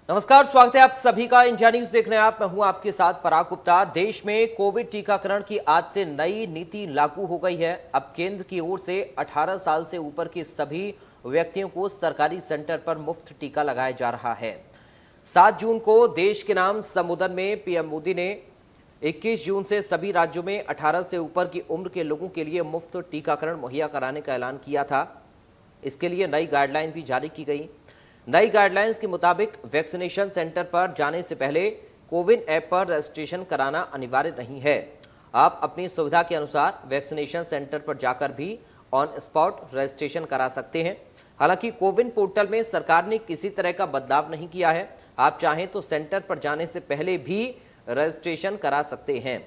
नमस्कार, स्वागत है आप सभी का इंडिया न्यूज देख रहे हैं आप। मैं हूं आपके साथ पराग गुप्ता। देश में कोविड टीकाकरण की आज से नई नीति लागू हो गई है। अब केंद्र की ओर से 18 साल से ऊपर के सभी व्यक्तियों को सरकारी सेंटर पर मुफ्त टीका लगाया जा रहा है। 7 जून को देश के नाम संबोधन में पीएम मोदी ने 21 जून से सभी राज्यों में 18 से ऊपर की उम्र के लोगों के लिए मुफ्त टीकाकरण मुहैया कराने का ऐलान किया था। इसके लिए नई गाइडलाइन भी जारी की गई। नई गाइडलाइंस के मुताबिक वैक्सीनेशन सेंटर पर जाने से पहले कोविन ऐप पर रजिस्ट्रेशन कराना अनिवार्य नहीं है। आप अपनी सुविधा के अनुसार वैक्सीनेशन सेंटर पर जाकर भी ऑन स्पॉट रजिस्ट्रेशन करा सकते हैं। हालांकि कोविन पोर्टल में सरकार ने किसी तरह का बदलाव नहीं किया है। आप चाहें तो सेंटर पर जाने से पहले भी रजिस्ट्रेशन करा सकते हैं।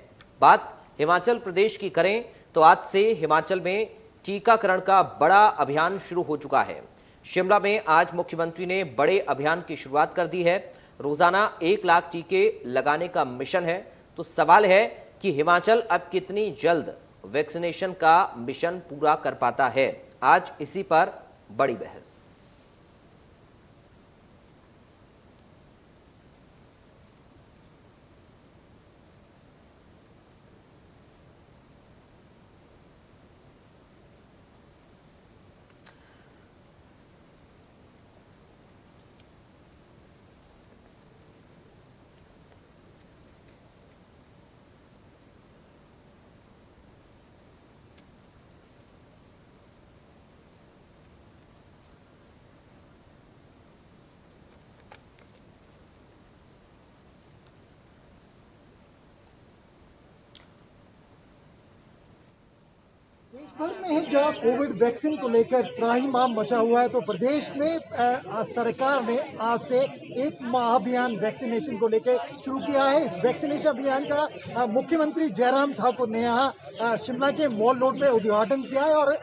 बात हिमाचल प्रदेश की करें तो आज से हिमाचल में टीकाकरण का बड़ा अभियान शुरू हो चुका है। शिमला में आज मुख्यमंत्री ने बड़े अभियान की शुरुआत कर दी है। रोजाना 1 लाख टीके लगाने का मिशन है। तो सवाल है कि हिमाचल अब कितनी जल्द वैक्सीनेशन का मिशन पूरा कर पाता है। आज इसी पर बड़ी बहस। देश भर में जहां कोविड वैक्सीन को लेकर त्राहिमाम मचा हुआ है, तो प्रदेश में सरकार ने आज से एक महाअभियान वैक्सीनेशन को लेकर शुरू किया है। इस वैक्सीनेशन अभियान का मुख्यमंत्री जयराम ठाकुर ने यहाँ शिमला के मॉल रोड में उद्घाटन किया है और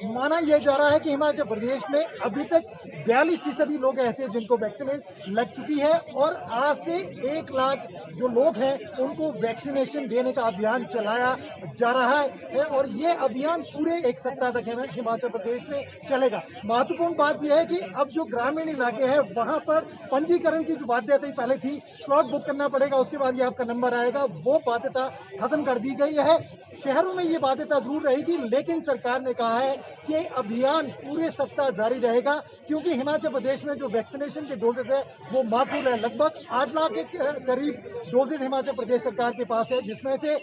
माना यह जा रहा है कि हिमाचल प्रदेश में अभी तक 42% लोग ऐसे जिनको वैक्सीनेशन लग चुकी है और आज से 1 लाख जो लोग हैं उनको वैक्सीनेशन देने का अभियान चलाया जा रहा है और ये अभियान पूरे 1 सप्ताह तक हिमाचल प्रदेश में चलेगा। महत्वपूर्ण बात यह है कि अब जो ग्रामीण इलाके हैं वहां पर पंजीकरण की जो बाध्यता पहले थी, स्लॉट बुक करना पड़ेगा, उसके बाद ये आपका नंबर आएगा, वो बाध्यता खत्म कर दी गई है। शहरों में ये बाध्यता जरूर रहेगी, लेकिन सरकार ने कहा है कि अभियान पूरे सप्ताह जारी रहेगा क्योंकि हिमाचल प्रदेश में जो वैक्सीनेशन के डोजेज है वो माकूल है। लगभग 8 लाख के करीब डोजेज हिमाचल प्रदेश सरकार के पास है, जिसमें से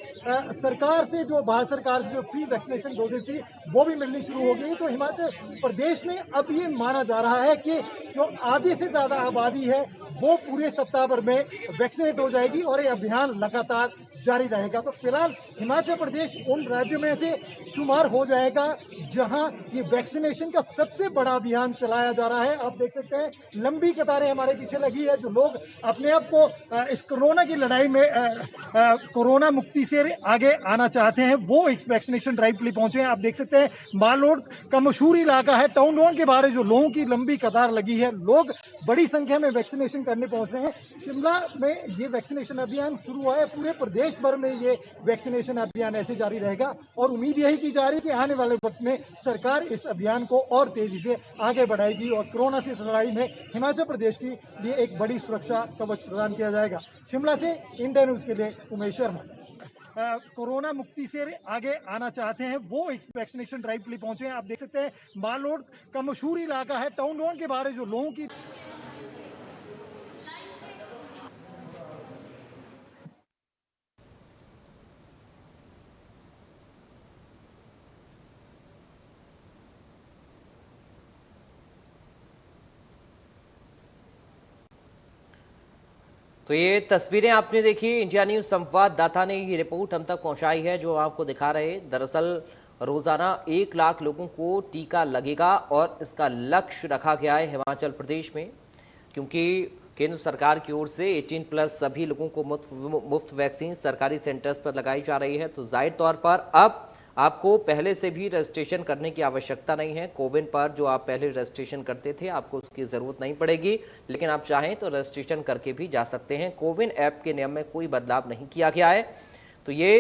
सरकार से जो भारत सरकार से जो फ्री वैक्सीनेशन डोजेज थी वो भी मिलनी शुरू हो गई। तो हिमाचल प्रदेश में अब ये माना जा रहा है कि जो आधे से ज्यादा आबादी है वो पूरे सप्ताह भर में वैक्सीनेट हो जाएगी और ये अभियान लगातार जारी रहेगा। तो फिलहाल हिमाचल प्रदेश उन राज्यों में से शुमार हो जाएगा जहां ये वैक्सीनेशन का सबसे बड़ा अभियान चलाया जा रहा है। आप देख सकते हैं लंबी कतारें हमारे पीछे लगी है। जो लोग अपने आप को इस कोरोना की लड़ाई में कोरोना मुक्ति से आगे आना चाहते हैं वो इस वैक्सीनेशन ड्राइव के लिए पहुंचे हैं। आप देख सकते हैं माल रोड का मशहूर इलाका है, टाउन टाउन के बाहर जो लोगों की लंबी कतार लगी है, लोग बड़ी संख्या में वैक्सीनेशन करने पहुंच रहे हैं। शिमला में ये वैक्सीनेशन अभियान शुरू हुआ है, पूरे प्रदेश भर में ये वैक्सीनेशन अभियान ऐसे जारी रहेगा और उम्मीद यही की जा रही है कि आने वाले वक्त में सरकार इस अभियान को और तेजी से आगे बढ़ाएगी और कोरोना से लड़ाई में हिमाचल प्रदेश की लिए एक बड़ी सुरक्षा कवच प्रदान किया जाएगा। शिमला से इंडिया न्यूज के लिए उमेश शर्मा। कोरोना मुक्ति से आगे आना चाहते हैं वो इस वैक्सीनेशन ड्राइव के लिए पहुंचे हैं। आप देख सकते हैं माल रोड का मशहूर इलाका है, टाउन टाउन के बाहर जो लोगों की तो ये तस्वीरें आपने देखी, इंडिया न्यूज संवाददाता ने ये रिपोर्ट हम तक पहुंचाई है जो आपको दिखा रहे। दरअसल रोजाना 1 लाख लोगों को टीका लगेगा और इसका लक्ष्य रखा गया है हिमाचल प्रदेश में, क्योंकि केंद्र सरकार की ओर से 18+ सभी लोगों को मुफ्त वैक्सीन सरकारी सेंटर्स पर लगाई जा रही है। तो जाहिर तौर पर अब आपको पहले से भी रजिस्ट्रेशन करने की आवश्यकता नहीं है। कोविन पर जो आप पहले रजिस्ट्रेशन करते थे आपको उसकी ज़रूरत नहीं पड़ेगी, लेकिन आप चाहें तो रजिस्ट्रेशन करके भी जा सकते हैं। कोविन ऐप के नियम में कोई बदलाव नहीं किया गया है। तो ये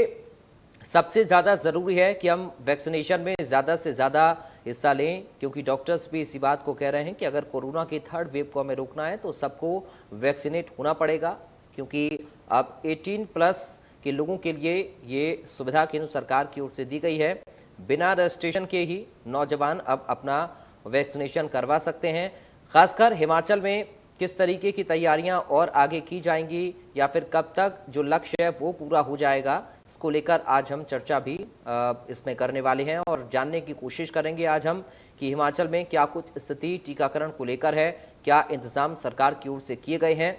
सबसे ज़्यादा ज़रूरी है कि हम वैक्सीनेशन में ज़्यादा से ज़्यादा हिस्सा लें, क्योंकि डॉक्टर्स भी इसी बात को कह रहे हैं कि अगर कोरोना की थर्ड वेव को हमें रोकना है तो सबको वैक्सीनेट होना पड़ेगा, क्योंकि अब 18 प्लस के लोगों के लिए ये सुविधा केंद्र सरकार की ओर से दी गई है। बिना रजिस्ट्रेशन के ही नौजवान अब अपना वैक्सीनेशन करवा सकते हैं। खासकर हिमाचल में किस तरीके की तैयारियां और आगे की जाएंगी या फिर कब तक जो लक्ष्य है वो पूरा हो जाएगा, इसको लेकर आज हम चर्चा भी इसमें करने वाले हैं और जानने की कोशिश करेंगे आज हम कि हिमाचल में क्या कुछ स्थिति टीकाकरण को लेकर है, क्या इंतजाम सरकार की ओर से किए गए हैं,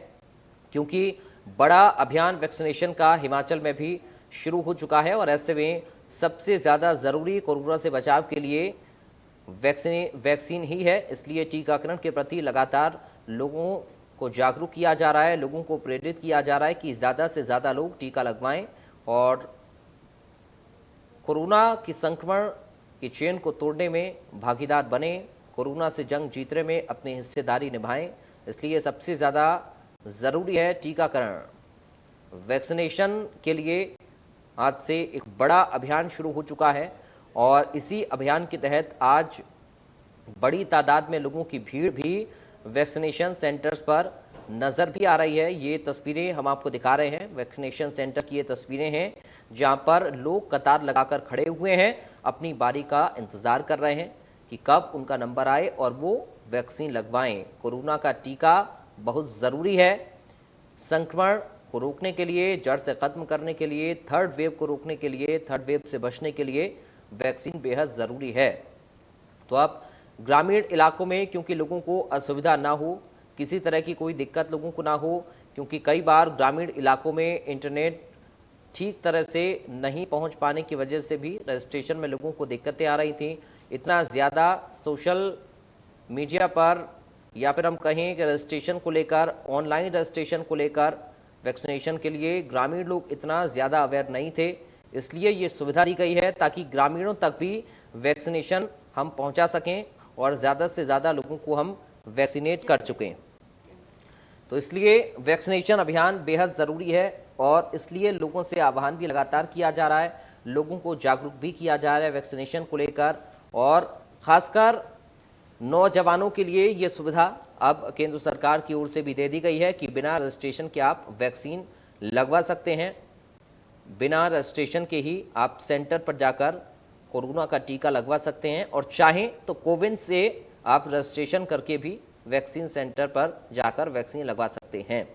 क्योंकि बड़ा अभियान वैक्सीनेशन का हिमाचल में भी शुरू हो चुका है और ऐसे में सबसे ज़्यादा ज़रूरी कोरोना से बचाव के लिए वैक्सीन ही है। इसलिए टीकाकरण के प्रति लगातार लोगों को जागरूक किया जा रहा है, लोगों को प्रेरित किया जा रहा है कि ज़्यादा से ज़्यादा लोग टीका लगवाएं और कोरोना की संक्रमण की चेन को तोड़ने में भागीदार बने, कोरोना से जंग जीतने में अपनी हिस्सेदारी निभाएं। इसलिए सबसे ज़्यादा ज़रूरी है टीकाकरण। वैक्सीनेशन के लिए आज से एक बड़ा अभियान शुरू हो चुका है और इसी अभियान के तहत आज बड़ी तादाद में लोगों की भीड़ भी वैक्सीनेशन सेंटर्स पर नज़र भी आ रही है। ये तस्वीरें हम आपको दिखा रहे हैं, वैक्सीनेशन सेंटर की ये तस्वीरें हैं जहां पर लोग कतार लगाकर खड़े हुए हैं, अपनी बारी का इंतज़ार कर रहे हैं कि कब उनका नंबर आए और वो वैक्सीन लगवाएं। कोरोना का टीका बहुत ज़रूरी है संक्रमण को रोकने के लिए, जड़ से ख़त्म करने के लिए, थर्ड वेव को रोकने के लिए, थर्ड वेव से बचने के लिए वैक्सीन बेहद ज़रूरी है। तो अब ग्रामीण इलाकों में क्योंकि लोगों को असुविधा ना हो, किसी तरह की कोई दिक्कत लोगों को ना हो, क्योंकि कई बार ग्रामीण इलाकों में इंटरनेट ठीक तरह से नहीं पहुंच पाने की वजह से भी रजिस्ट्रेशन में लोगों को दिक्कतें आ रही थी। इतना ज़्यादा सोशल मीडिया पर या फिर हम कहें कि रजिस्ट्रेशन को लेकर, ऑनलाइन रजिस्ट्रेशन को लेकर वैक्सीनेशन के लिए ग्रामीण लोग इतना ज़्यादा अवेयर नहीं थे। इसलिए ये सुविधा दी गई है ताकि ग्रामीणों तक भी वैक्सीनेशन हम पहुंचा सकें और ज़्यादा से ज़्यादा लोगों को हम वैक्सीनेट कर चुके हैं। तो इसलिए वैक्सीनेशन अभियान बेहद ज़रूरी है और इसलिए लोगों से आह्वान भी लगातार किया जा रहा है, लोगों को जागरूक भी किया जा रहा है वैक्सीनेशन को लेकर। और ख़ासकर नौजवानों के लिए ये सुविधा अब केंद्र सरकार की ओर से भी दे दी गई है कि बिना रजिस्ट्रेशन के आप वैक्सीन लगवा सकते हैं। बिना रजिस्ट्रेशन के ही आप सेंटर पर जाकर कोरोना का टीका लगवा सकते हैं और चाहें तो कोविन से आप रजिस्ट्रेशन करके भी वैक्सीन सेंटर पर जाकर वैक्सीन लगवा सकते हैं।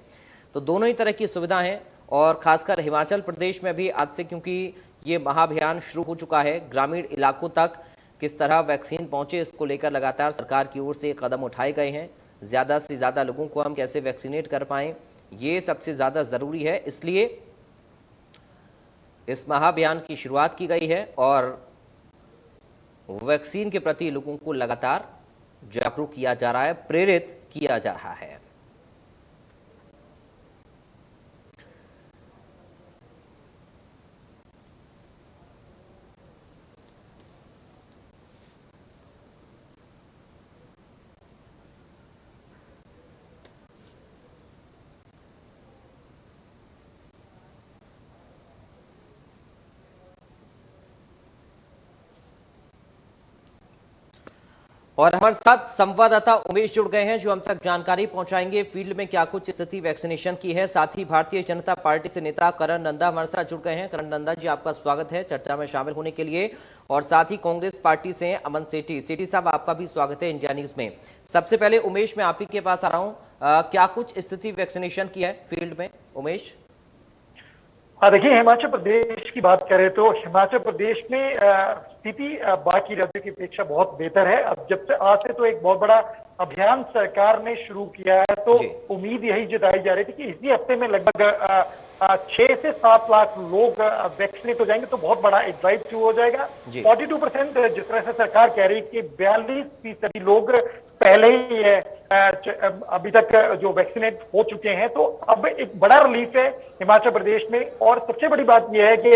तो दोनों ही तरह की सुविधा हैं और खासकर हिमाचल प्रदेश में भी आज से, क्योंकि ये महाअभियान शुरू हो चुका है, ग्रामीण इलाकों तक किस तरह वैक्सीन पहुंचे इसको लेकर लगातार सरकार की ओर से कदम उठाए गए हैं। ज़्यादा से ज़्यादा लोगों को हम कैसे वैक्सीनेट कर पाएँ, ये सबसे ज़्यादा ज़रूरी है। इसलिए इस महाअभियान की शुरुआत की गई है और वैक्सीन के प्रति लोगों को लगातार जागरूक किया जा रहा है, प्रेरित किया जा रहा है। और हमारे साथ संवाददाता उमेश जुड़ गए हैं जो हम तक जानकारी पहुंचाएंगे फील्ड में क्या कुछ स्थिति वैक्सीनेशन की है। साथ ही भारतीय जनता पार्टी से नेता करण नंदा हमारे साथ जुड़ गए हैं। करण नंदा जी, आपका स्वागत है चर्चा में शामिल होने के लिए। और साथ ही कांग्रेस पार्टी से अमन सेठी साहब, आपका भी स्वागत है इंडिया न्यूज में। सबसे पहले उमेश, मैं आप ही के पास आ रहा हूँ, क्या कुछ स्थिति वैक्सीनेशन की है फील्ड में उमेश? हाँ, देखिए, हिमाचल प्रदेश की बात करें तो हिमाचल प्रदेश में स्थिति बाकी राज्यों की अपेक्षा बहुत बेहतर है। अब जब से आज से तो एक बहुत बड़ा अभियान सरकार ने शुरू किया है, तो उम्मीद यही जताई जा रही थी कि इसी हफ्ते में लगभग 6 से 7 लाख लोग वैक्सीनेट हो जाएंगे, तो बहुत बड़ा एक ड्राइव शुरू हो जाएगा। 42% जिस तरह से सरकार कह रही है कि 42% लोग पहले ही अभी तक जो वैक्सीनेट हो चुके हैं, तो अब एक बड़ा रिलीफ है हिमाचल प्रदेश में। और सबसे बड़ी बात यह है कि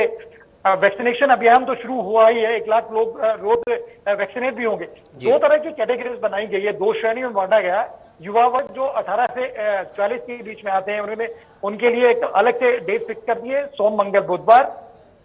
वैक्सीनेशन अभियान तो शुरू हुआ ही है, 1 लाख लोग रोज वैक्सीनेट भी होंगे। 2 तरह की कैटेगरीज बनाई गई है, 2 श्रेणी में बांटा गया है। युवा वर्ग जो 18 से 40 के बीच में आते हैं, उन्होंने उनके लिए एक अलग से डेट फिक्स कर दी है, सोम मंगल बुधवार।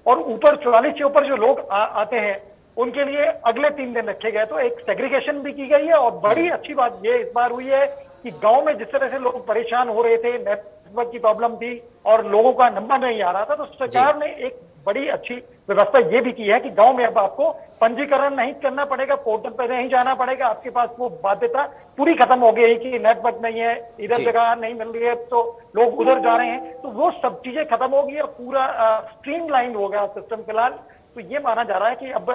और ऊपर 44 से ऊपर जो लोग आते हैं उनके लिए अगले 3 दिन रखे गए। तो एक सेग्रीगेशन भी की गई है। और बड़ी अच्छी बात ये इस बार हुई है कि गांव में जिस तरह से लोग परेशान हो रहे थे, नेटवर्क की प्रॉब्लम थी और लोगों का नंबर नहीं आ रहा था, तो सरकार ने एक बड़ी अच्छी व्यवस्था ये भी की है कि गांव में अब आपको पंजीकरण नहीं करना पड़ेगा, पोर्टल पर नहीं जाना पड़ेगा। आपके पास वो बाध्यता पूरी खत्म हो गई कि नेटवर्क नहीं है, इधर जगह नहीं मिल रही है तो लोग उधर जा रहे हैं, तो वो सब चीजें खत्म हो गई और पूरा स्ट्रीमलाइन हो गया सिस्टम फिलहाल। तो ये माना जा रहा है कि अब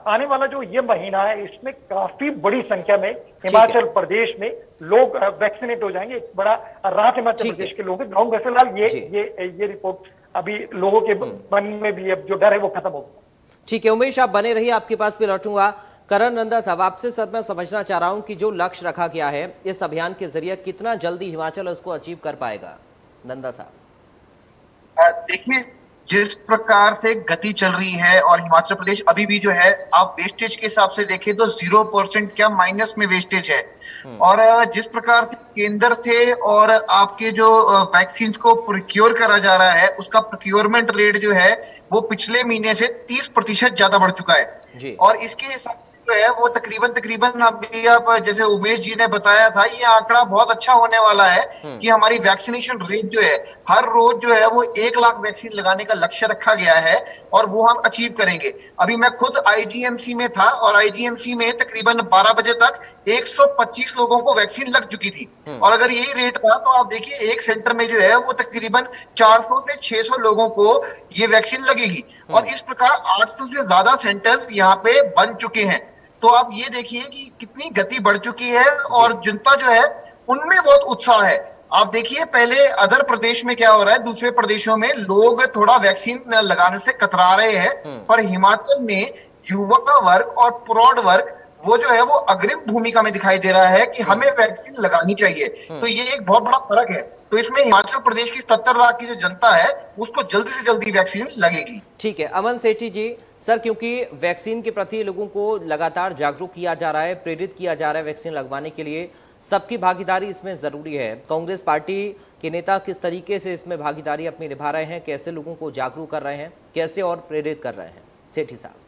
आने वाला जो ये महीना है इसमें काफी बड़ी संख्या में हिमाचल प्रदेश में लोग वैक्सीनेट हो जाएंगे। एक बड़ा राहत हिमाचल प्रदेश के लोग गाँव में फिलहाल ये रिपोर्ट अभी लोगों के मन में भी अब जो डर है वो खत्म हो गया। ठीक है उमेश, आप बने रहिए, आपके पास भी लौटूंगा। करण नंदा साहब, आपसे सर मैं समझना चाह रहा हूं कि जो लक्ष्य रखा गया है इस अभियान के जरिए कितना जल्दी हिमाचल उसको अचीव कर पाएगा? नंदा साहब देखिए, जिस प्रकार से गति चल रही है और हिमाचल प्रदेश अभी भी जो है, आप वेस्टेज के हिसाब से देखें तो 0% क्या माइनस में वेस्टेज है। और जिस प्रकार से केंद्र से और आपके जो वैक्सीन को प्रोक्योर करा जा रहा है, उसका प्रोक्योरमेंट रेट जो है वो पिछले महीने से 30% ज्यादा बढ़ चुका है। और इसके हिसाब जो है वो तकरीबन अभी आप जैसे उमेश जी ने बताया था, ये आंकड़ा बहुत अच्छा होने वाला है कि हमारी वैक्सीनेशन रेट जो है हर रोज जो है वो 1 लाख वैक्सीन लगाने का लक्ष्य रखा गया है और वो हम अचीव करेंगे। अभी मैं खुद आईजीएमसी में था और आईजीएमसी में तकरीबन 12 बजे तक 125 लोगों को वैक्सीन लग चुकी थी। और अगर यही रेट था तो आप देखिए एक सेंटर में जो है वो तकरीबन 400 से 600 लोगों को ये वैक्सीन लगेगी। और इस प्रकार 800 से ज्यादा सेंटर्स यहाँ पे बन चुके हैं। तो आप ये देखिए कि कितनी गति बढ़ चुकी है और जनता जो है उनमें बहुत उत्साह है। आप देखिए पहले अदर प्रदेश में क्या हो रहा है, दूसरे प्रदेशों में लोग थोड़ा वैक्सीन लगाने से कतरा रहे हैं, पर हिमाचल में युवा वर्ग और प्रौढ़ वर्ग वो जो है वो अग्रिम भूमिका में दिखाई दे रहा है कि हमें वैक्सीन लगानी चाहिए। तो ये एक बहुत बड़ा फर्क है। तो इसमें हिमाचल प्रदेश की 70 लाख की जो जनता है उसको जल्दी से जल्दी वैक्सीन लगेगी। ठीक है अमन सेठी जी, सर क्योंकि वैक्सीन के प्रति लोगों को लगातार जागरूक किया जा रहा है, प्रेरित किया जा रहा है वैक्सीन लगवाने के लिए, सबकी भागीदारी इसमें जरूरी है। कांग्रेस पार्टी के नेता किस तरीके से इसमें भागीदारी अपनी निभा रहे हैं, कैसे लोगों को जागरूक कर रहे हैं, कैसे और प्रेरित कर रहे हैं? सेठी साहब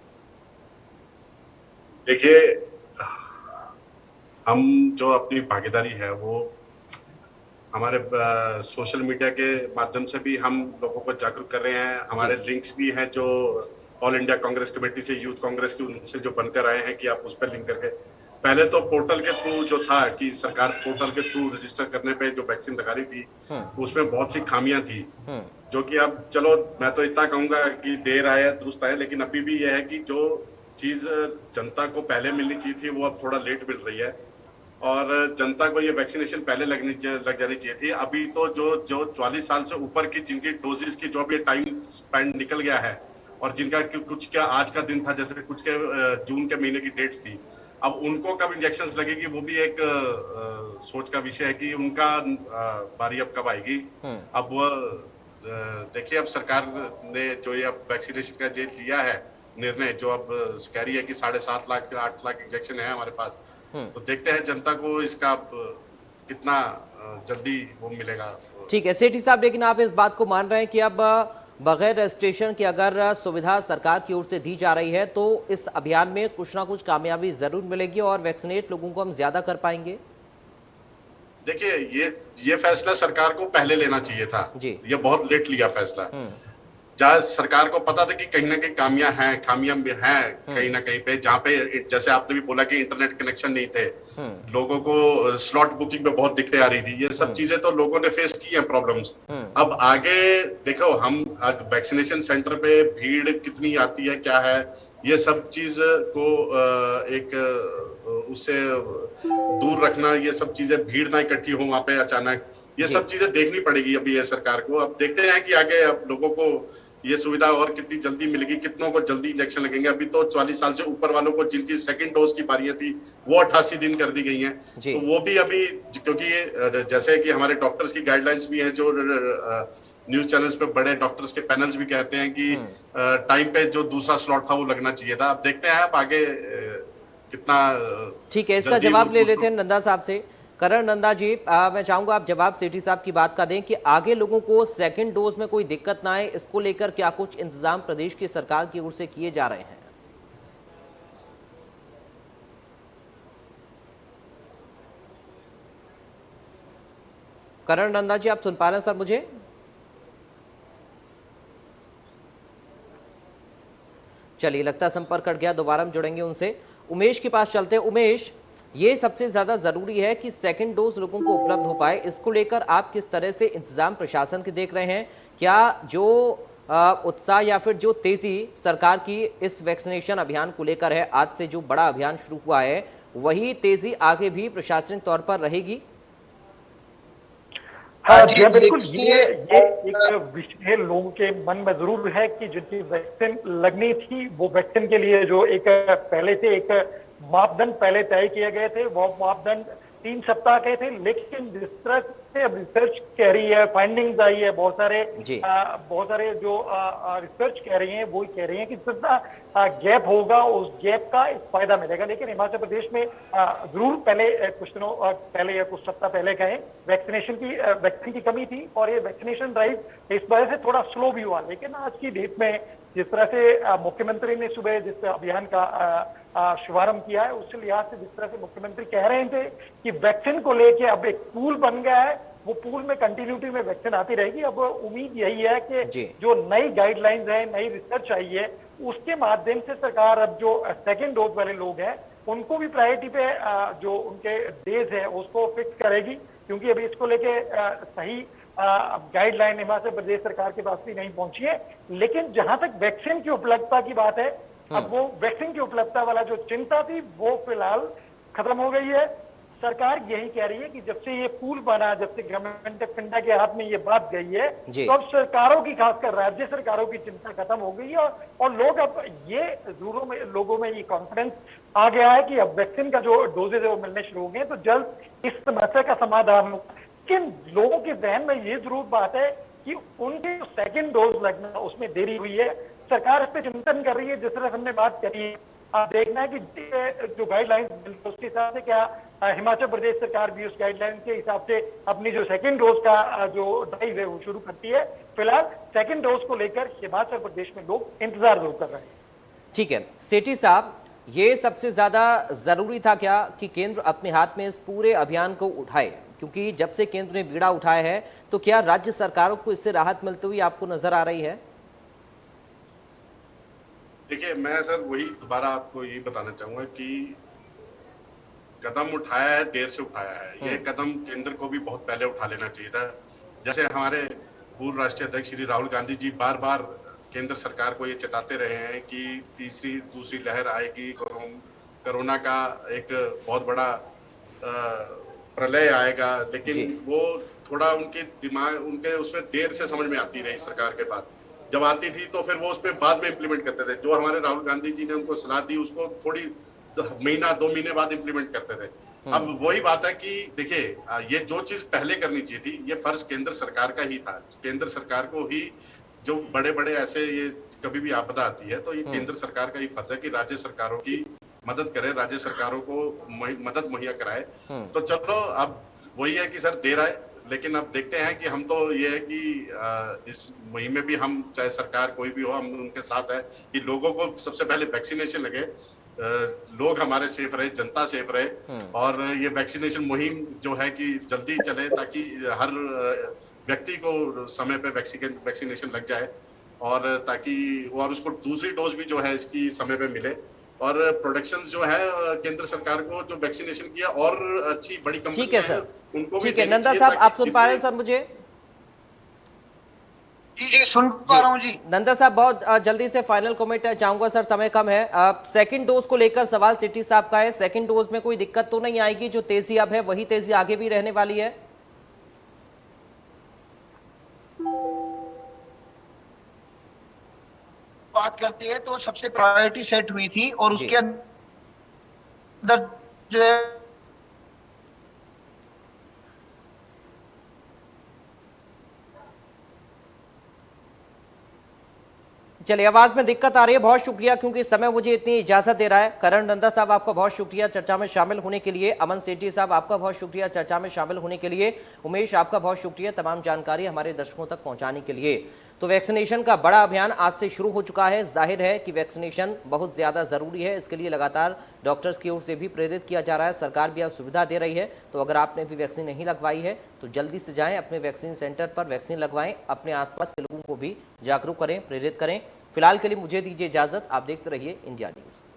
देखिए, हम जो अपनी भागीदारी है वो हमारे सोशल मीडिया के माध्यम से भी हम लोगों को जागरूक कर रहे हैं। हमारे लिंक्स भी हैं जो ऑल इंडिया कांग्रेस कमेटी से, यूथ कांग्रेस की, उनसे जो बनकर आए हैं कि आप उस पर लिंक करके, पहले तो पोर्टल के थ्रू जो था कि सरकार पोर्टल के थ्रू रजिस्टर करने पे जो वैक्सीन लगा रही थी उसमें बहुत सी खामियां थी, जो कि अब चलो मैं तो इतना कहूंगा कि देर आए दुरुस्त आए, लेकिन अभी भी यह है कि जो चीज जनता को पहले मिलनी चाहिए थी वो अब थोड़ा लेट मिल रही है और जनता को ये वैक्सीनेशन पहले लग जानी चाहिए थी। अभी तो जो 44 साल से ऊपर की जिनकी डोजेस की जो अभी टाइम स्पेंड निकल गया है और जिनका कुछ क्या आज का दिन था, जैसे कुछ के जून के महीने की डेट्स थी, अब उनको कब इंजेक्शन लगेगी वो भी एक सोच का विषय है कि उनका बारी अब कब आएगी। अब वो देखिए, अब सरकार ने जो ये अब वैक्सीनेशन का जो लिया है निर्णय, जो अब कह रही है कि 7.5 लाख 8 लाख इंजेक्शन है हमारे पास, तो देखते हैं जनता को इसका कितना जल्दी वो मिलेगा। ठीक है सेठी साहब, लेकिन आप इस बात को मान रहे हैं कि अब बगैर रजिस्ट्रेशन की अगर सुविधा सरकार की ओर से दी जा रही है तो इस अभियान में कुछ ना कुछ कामयाबी जरूर मिलेगी और वैक्सीनेट लोगों को हम ज्यादा कर पाएंगे? देखिए, ये फैसला सरकार को पहले लेना चाहिए था जी। ये बहुत लेट लिया फैसला। जहाँ सरकार को पता था कि कहीं ना कहीं खामियां भी हैं कहीं ना कहीं पे, जहाँ पे जैसे आपने भी बोला कि इंटरनेट कनेक्शन नहीं थे, लोगों को स्लॉट बुकिंग में बहुत दिक्कतें आ रही थी, ये सब चीजें तो लोगों ने फेस की हैं प्रॉब्लम्स। अब आगे देखो, हम वैक्सीनेशन सेंटर पे भीड़ कितनी आती है, क्या है, ये सब चीज को एक उससे दूर रखना, ये सब चीजें, भीड़ ना इकट्ठी हो वहां पे अचानक, ये सब चीजें देखनी पड़ेगी अभी ये सरकार को। अब देखते हैं कि आगे अब लोगों को ये सुविधा और कितनी जल्दी मिलेगी, कितनों को जल्दी इंजेक्शन लगेंगे। अभी तो 44 साल से ऊपर वालों को जिनकी सेकंड डोज की पारियां थी वो 88 दिन कर दी गई हैं, तो वो भी अभी, क्योंकि जैसे कि हमारे डॉक्टर्स की गाइडलाइंस भी हैं, जो न्यूज चैनल्स पे बड़े डॉक्टर्स के पैनल्स भी कहते हैं कि टाइम पे जो दूसरा स्लॉट था वो लगना चाहिए था। अब देखते हैं अब आगे कितना। ठीक है, इसका जवाब ले लेते हैं नंदा साहब से। करण नंदा जी, मैं चाहूंगा आप जवाब सेठी साहब की बात का दें कि आगे लोगों को सेकंड डोज में कोई दिक्कत ना आए, इसको लेकर क्या कुछ इंतजाम प्रदेश की सरकार की ओर से किए जा रहे हैं? करण नंदा जी, आप सुन पा रहे हैं सर मुझे? चलिए, लगता है संपर्क कट गया, दोबारा हम जुड़ेंगे उनसे। उमेश के पास चलते हैं। उमेश, ये सबसे ज्यादा जरूरी है कि सेकंड डोज लोगों को उपलब्ध हो पाए, इसको लेकर आप किस तरह से इंतजाम प्रशासन के देख रहे हैं? क्या जो उत्साह या फिर जो तेजी सरकार की इस वैक्सीनेशन अभियान को लेकर है, आज से जो बड़ा अभियान शुरू हुआ है, वही तेजी आगे भी प्रशासनिक तौर पर रहेगी? हाँ जी, जी, बिल्कुल। देखिए, ये एक विषय लोगों के मन में जरूर है कि जिनकी वैक्सीन लगनी थी, वो वैक्सीन के लिए जो एक पहले से एक मापदंड पहले तय किए गए थे, वो मापदंड 3 सप्ताह के थे। लेकिन जिस तरह से अब रिसर्च कह रही है, फाइंडिंग्स आई है, बहुत सारे जो रिसर्च कह रही है, वो कह रही है कि जितना गैप होगा, उस गैप का एक फायदा मिलेगा। लेकिन हिमाचल प्रदेश में जरूर पहले कुछ दिनों पहले या कुछ सप्ताह पहले कहें, वैक्सीन की कमी थी और ये वैक्सीनेशन ड्राइव इस वजह से थोड़ा स्लो भी हुआ। लेकिन आज की डेट में जिस तरह से मुख्यमंत्री ने सुबह जिस अभियान का शुभारंभ किया है, उसके लिहाज से जिस तरह से मुख्यमंत्री कह रहे थे कि वैक्सीन को लेके अब एक पूल बन गया है, वो पूल में कंटिन्यूटी में वैक्सीन आती रहेगी। अब उम्मीद यही है कि जो नई गाइडलाइंस है, नई रिसर्च आई है, उसके माध्यम से सरकार अब जो सेकेंड डोज वाले लोग हैं उनको भी प्रायोरिटी पे जो उनके डेज है उसको फिक्स करेगी, क्योंकि अभी इसको लेके सही गाइडलाइन हिमाचल प्रदेश सरकार के पास भी नहीं पहुंची है। लेकिन जहां तक वैक्सीन की उपलब्धता की बात है, अब वो वैक्सीन की उपलब्धता वाला जो चिंता थी वो फिलहाल खत्म हो गई है। सरकार यही कह रही है कि जब से ये पूल बना, जब से गवर्नमेंट ऑफ इंडिया के हाथ में ये बात गई है, तो अब सरकारों की, खासकर राज्य सरकारों की चिंता खत्म हो गई है और लोग अब ये लोगों में ये कॉन्फिडेंस आ गया है कि अब वैक्सीन का जो डोजेज है वो मिलने शुरू हो गए, तो जल्द इस समस्या का समाधान होगा। लेकिन लोगों के जहन में ये जरूर बात है कि उनके जो सेकेंड डोज लगना उसमें देरी हुई है। सरकार इस पर चिंतन कर रही है। जिस तरह से हमने बात करी है, आप देखना है कि जो गाइडलाइंस उसके हिसाब से क्या हिमाचल प्रदेश सरकार भी उस गाइडलाइन के हिसाब से अपनी जो सेकंड डोज का जो ड्राइव है वो शुरू करती है। फिलहाल सेकंड डोज को लेकर हिमाचल प्रदेश में लोग इंतजार जरूर कर रहे हैं। ठीक है सेठी साहब, ये सबसे ज्यादा जरूरी था क्या कि केंद्र अपने हाथ में इस पूरे अभियान को उठाए? क्योंकि जब से केंद्र ने बीड़ा उठाया है, तो क्या राज्य सरकारों को इससे राहत मिलती हुई आपको नजर आ रही है? देखिए, मैं सर वही दोबारा आपको यही बताना चाहूंगा कि कदम उठाया है, देर से उठाया है। ये कदम केंद्र को भी बहुत पहले उठा लेना चाहिए था। जैसे हमारे पूर्व राष्ट्रीय अध्यक्ष श्री राहुल गांधी जी बार बार केंद्र सरकार को ये चेताते रहे हैं कि दूसरी लहर आएगी, कोरोना का एक बहुत बड़ा प्रलय आएगा, लेकिन वो थोड़ा उनके उसमें देर से समझ में आती रही सरकार के बाद। जब आती थी तो फिर वो उस पर बाद में इम्प्लीमेंट करते थे। जो हमारे राहुल गांधी जी ने उनको सलाह दी, उसको थोड़ी महीना 2 महीने बाद इम्प्लीमेंट करते थे। अब वही बात है कि देखिए, ये जो चीज पहले करनी चाहिए थी, ये फर्ज केंद्र सरकार का ही था। केंद्र सरकार को ही, जो बड़े बड़े ऐसे ये कभी भी आपदा आती है तो ये केंद्र सरकार का ही फर्ज है कि राज्य सरकारों की मदद करे, राज्य सरकारों को मदद मुहैया कराए। तो चलो, अब वही है कि सर देर आए, लेकिन अब देखते हैं कि हम तो ये है कि इस मुहिम में भी हम, चाहे सरकार कोई भी हो, हम उनके साथ है कि लोगों को सबसे पहले वैक्सीनेशन लगे, लोग हमारे सेफ रहे, जनता सेफ रहे, और ये वैक्सीनेशन मुहिम जो है कि जल्दी चले ताकि हर व्यक्ति को समय पे वैक्सीनेशन लग जाए, और ताकि और उसको दूसरी डोज भी जो है इसकी समय पे मिले, और प्रोडक्शन जो है केंद्र सरकार को जो वैक्सीनेशन किया और अच्छी बड़ी कंपनियां हैं उनको भी। ठीक है नंदा साहब, आप सुन पा रहे हैं सर मुझे? जी सुन पा रहा हूं जी। नंदा साहब, बहुत जल्दी से फाइनल कमेंट चाहूंगा सर, समय कम है। सेकंड डोज को लेकर सवाल सिटी साहब का है, सेकंड डोज में कोई दिक्कत तो नहीं आएगी? जो तेजी अब है वही तेजी आगे भी रहने वाली है? बात करते हैं तो सबसे प्रायोरिटी सेट हुई थी और उसके अंदर जो है, चलिए, आवाज में दिक्कत आ रही है, बहुत शुक्रिया क्योंकि समय मुझे इतनी इजाजत दे रहा है। करण नंदा साहब, आपका बहुत शुक्रिया चर्चा में शामिल होने के लिए। अमन सेठी साहब, आपका बहुत शुक्रिया चर्चा में शामिल होने के लिए। उमेश, आपका बहुत शुक्रिया तमाम जानकारी हमारे दर्शकों तक पहुंचाने के लिए। तो वैक्सीनेशन का बड़ा अभियान आज से शुरू हो चुका है। जाहिर है कि वैक्सीनेशन बहुत ज़्यादा ज़रूरी है, इसके लिए लगातार डॉक्टर्स की ओर से भी प्रेरित किया जा रहा है। सरकार भी अब सुविधा दे रही है, तो अगर आपने भी वैक्सीन नहीं लगवाई है तो जल्दी से जाएं अपने वैक्सीन सेंटर पर, वैक्सीन लगवाएं, अपने आसपास के लोगों को भी जागरूक करें, प्रेरित करें। फिलहाल के लिए मुझे दीजिए इजाज़त, आप देखते रहिए इंडिया न्यूज़।